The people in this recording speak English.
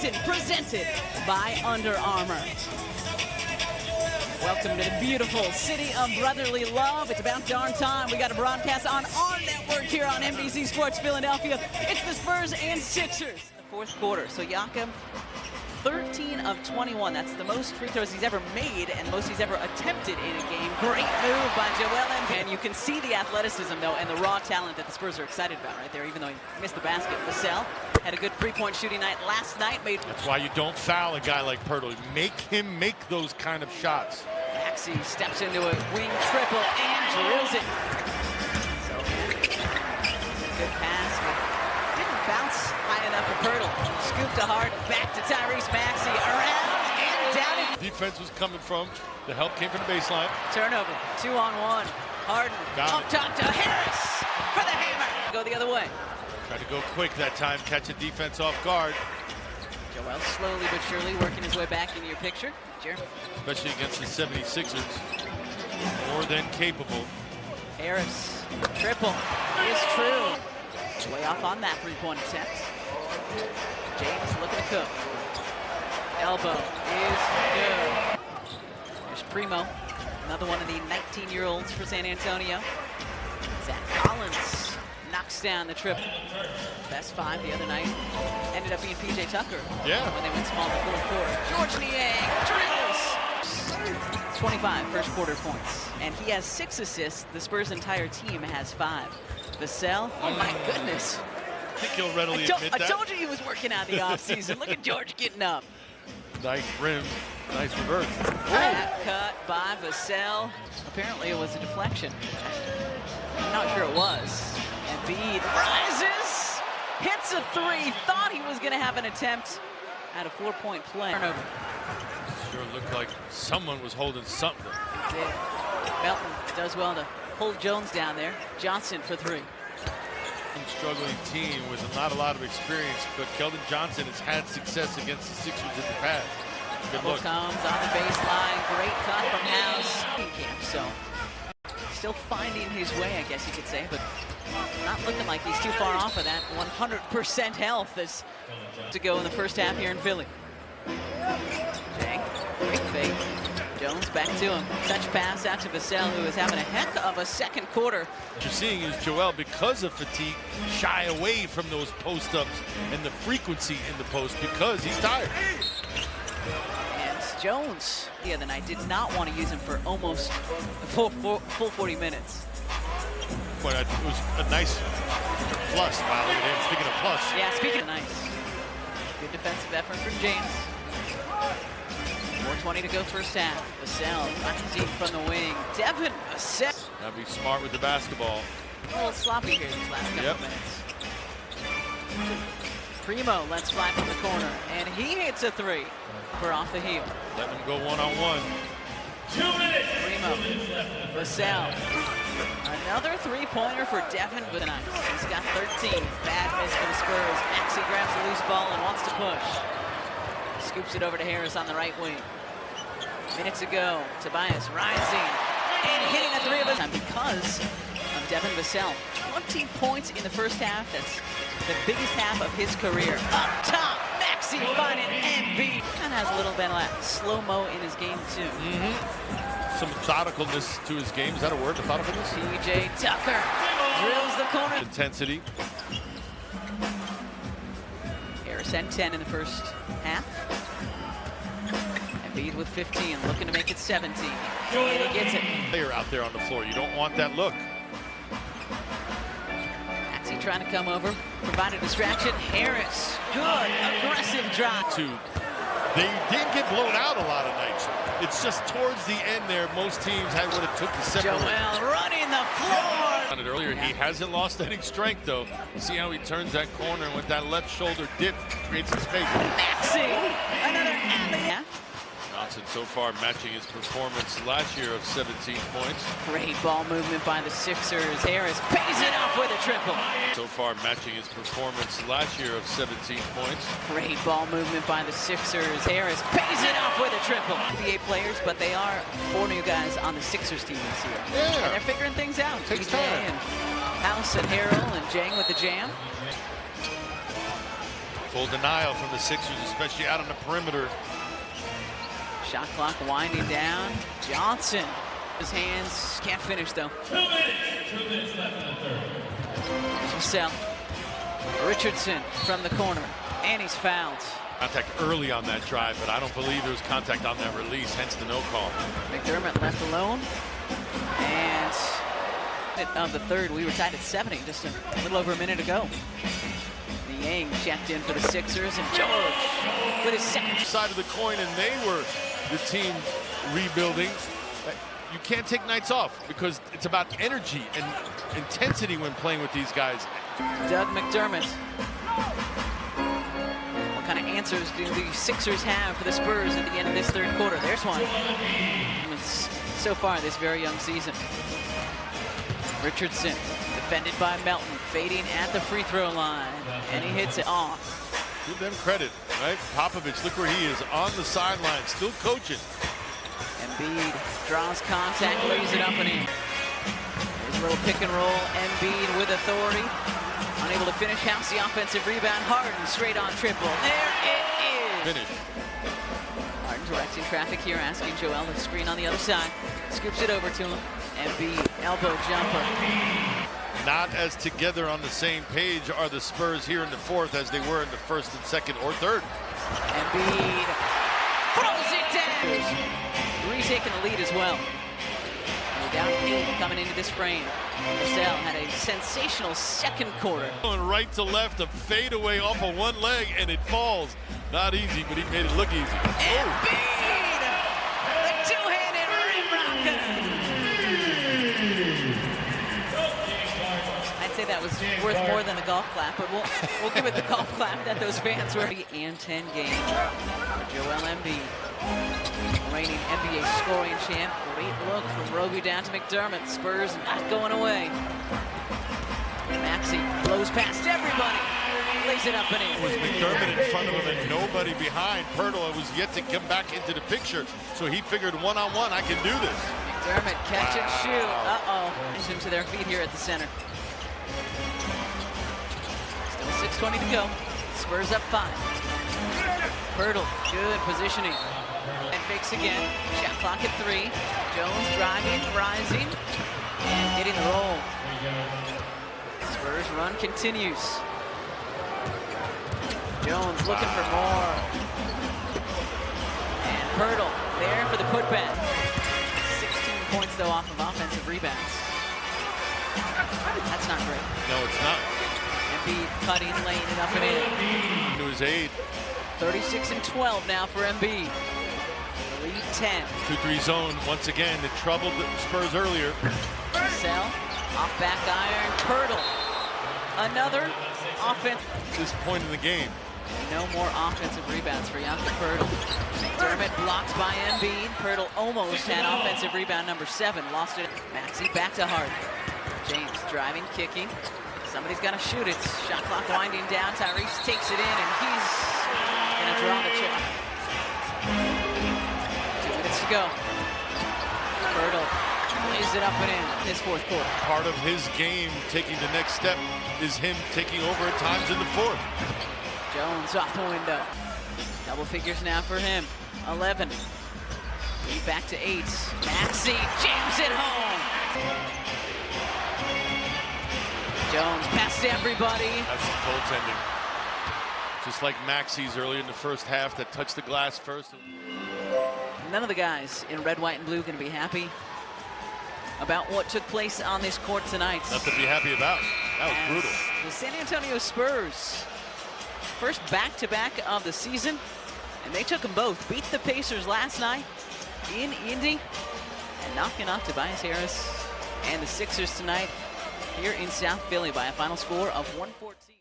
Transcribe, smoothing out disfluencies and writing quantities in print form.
season, presented by Under Armour. Welcome to the beautiful city of brotherly love. It's about darn time. We got a broadcast on our network here on NBC Sports Philadelphia. It's the Spurs and Sixers. The fourth quarter. So Jakob, 13 of 21. That's the most free throws he's ever made and the most he's ever attempted in a game. Great move by Joel Embiid. And you can see the athleticism, though, and the raw talent that the Spurs are excited about right there, even though he missed the basket. Vassell had a good three-point shooting night last night. That's why you don't foul a guy like Pirtle. Make him make those kind of shots. Maxey steps into a wing triple and drills it. So, good pass, but didn't bounce high enough for Pirtle. Scoop to Harden, back to Tyrese Maxey, around and down. Defense was coming from, the help came from the baseline. Turnover, 2-on-1. Harden up top to Harris for the hammer. Go the other way. Tried to go quick that time, catch a defense off guard. Joel slowly but surely working his way back into your picture. Jeremy. Especially against the 76ers. More than capable. Harris, triple is true. Way off on that three-point attempt. James looking to cook. Elbow is good. There's Primo, another one of the 19-year-olds for San Antonio. Zach Collins knocks down the triple. Best five the other night ended up being PJ Tucker. Yeah. When they went small in the fourth quarter. George Niang drills. 25 first quarter points. And he has 6 assists. The Spurs' entire team has 5. Vassell, oh my goodness. I think he'll readily admit that. I told you he was working out the offseason. Look at George getting up. Nice rim, nice reverse. That cut by Vassell. Apparently it was a deflection. I'm not sure it was. Embiid rises, hits a three, thought he was going to have an attempt at a 4-point play. Turnover. Sure looked like someone was holding something. It did. Melton does well to hold Jones down there. Johnson for 3. Struggling team with not a lot of experience, but Keldon Johnson has had success against the Sixers in the past. Good look. Comes on the baseline, great cut from House. Camp, so still finding his way, I guess you could say, but not looking like he's too far off of that 100% health as to go in the first half here in Philly. Jang, great fake. Jones back to him. Touch pass out to Vassell, who is having a heck of a second quarter. What you're seeing is Joel, because of fatigue, shy away from those post-ups and the frequency in the post because he's tired. And Jones the other night did not want to use him for almost a full 40 minutes. But it was a nice plus. Wow, look at him. Speaking of plus. Yeah, speaking of nice. Good defensive effort from James. 4:20 to go first half. Vassell rising from the wing. Devin Vassell. Gotta be smart with the basketball. A little sloppy here these last couple minutes. Primo lets fly from the corner, and he hits a 3. We're off the heel. Letting him go one-on-one. 2 minutes. Primo, Vassell. Another three-pointer for Devin tonight. He's got 13. Bad miss for the Spurs. Maxey grabs the loose ball and wants to push. Scoops it over to Harris on the right wing. Minutes ago, Tobias rising and hitting a 3 of his time because of Devin Vassell. 20 points in the first half. That's the biggest half of his career. Up top, Maxey finding Embiid. Kind of has a little bit of that slow-mo in his game, too. Some methodicalness to his game. Is that a word, methodicalness? PJ Tucker drills the corner. Intensity. Harris had 10 in the first half. Embiid with 15, looking to make it 17. And he gets it. Player out there on the floor. You don't want that look. Maxey trying to come over, provide a distraction. Harris, good, aggressive drop. They didn't get blown out a lot of nights. It's just towards the end there, most teams had what it took to separate. Joel running the floor. Earlier, he hasn't lost any strength, though. You see how he turns that corner and with that left shoulder dip, creates some space. Maxey, another alley. Johnson so far matching his performance last year of 17 points. Great ball movement by the Sixers. Harris pays it off with a triple. So far matching his performance last year of 17 points. Great ball movement by the Sixers. Harris pays it off with a triple. NBA players, but they are 4 new guys on the Sixers team this year. Yeah. And they're figuring things out. Takes DJ time. and House and Harrell and Jang with the jam. Full denial from the Sixers, especially out on the perimeter. Shot clock winding down. Johnson, his hands, can't finish though. 2 minutes left in the third. Vassell. Richardson from the corner, and he's fouled. Contact early on that drive, but I don't believe there was contact on that release, hence the no call. McDermott left alone. And of the third, we were tied at 70 just a little over a minute ago. Yang checked in for the Sixers, and George with his second Side of the coin, and they were the team rebuilding. You can't take nights off because it's about energy and intensity when playing with these guys. Doug McDermott. What kind of answers do the Sixers have for the Spurs at the end of this third quarter? There's one. So far this very young season. Richardson, defended by Melton, fading at the free throw line, and he hits it off. Give them credit, right? Popovich, look where he is, on the sideline, still coaching. Embiid draws contact, lays it up and in. There's a little pick and roll. Embiid with authority. Unable to finish, house the offensive rebound. Harden straight on triple. There it is. Finish. Harden directing traffic here, asking Joel to screen on the other side. Scoops it over to him. Embiid, elbow jumper. Not as together on the same page are the Spurs here in the fourth as they were in the first and second or third. Embiid throws it down. Retaking the lead as well. We're down 8 coming into this frame. Vassell had a sensational second quarter. Going right to left, a fadeaway off of one leg, and it falls. Not easy, but he made it look easy. Embiid! The two-handed rim rocket! I'd say that was worth more than the golf clap, but we'll give it the golf clap that those fans were. And 10 games for Joel Embiid. Reigning NBA scoring champ. Great look from Roby down to McDermott. Spurs not going away. Maxey blows past everybody. Lays it up and in. Was McDermott in front of him and nobody behind. Pirtle was yet to come back into the picture, so he figured one-on-one, I can do this. McDermott catch and shoot. Uh-oh. Brings him to their feet here at the center. Still 6:20 to go. Spurs up 5. Pirtle, good positioning. And fakes again. Shot clock at 3. Jones driving, rising, and hitting the roll. Spurs run continues. Jones looking for more. And Pirtle there for the putback. 16 points though off of offensive rebounds. That's not great. No, it's not. Embiid cutting, laying it up and in. To his aid. 36 and 12 now for Embiid. Lead 10. 2-3 zone once again that troubled the Spurs earlier. Vassell, off back iron, Pirtle. Another offense. This point in the game. No more offensive rebounds for Jakob Pirtle. McDermott blocks by Embiid. Pirtle almost had offensive rebound number 7. Lost it. Maxey back to Harden. James driving, kicking. Somebody's got to shoot it. Shot clock winding down. Tyrese takes it in, and he's going to draw the check. 2 minutes to go. Pirtle lays it up and in this fourth quarter. Part of his game, taking the next step, is him taking over at times in the fourth. Jones off the window. Double figures now for him. 11. Lead back to 8. Maxey jams it home. Jones past everybody. That's the goaltending. Just like Maxey's early in the first half that touched the glass first. None of the guys in red, white, and blue going to be happy about what took place on this court tonight. Nothing to be happy about. That was brutal. The San Antonio Spurs, first back-to-back of the season, and they took them both. Beat the Pacers last night in Indy, and knocking off Tobias Harris and the Sixers tonight here in South Philly by a final score of 114.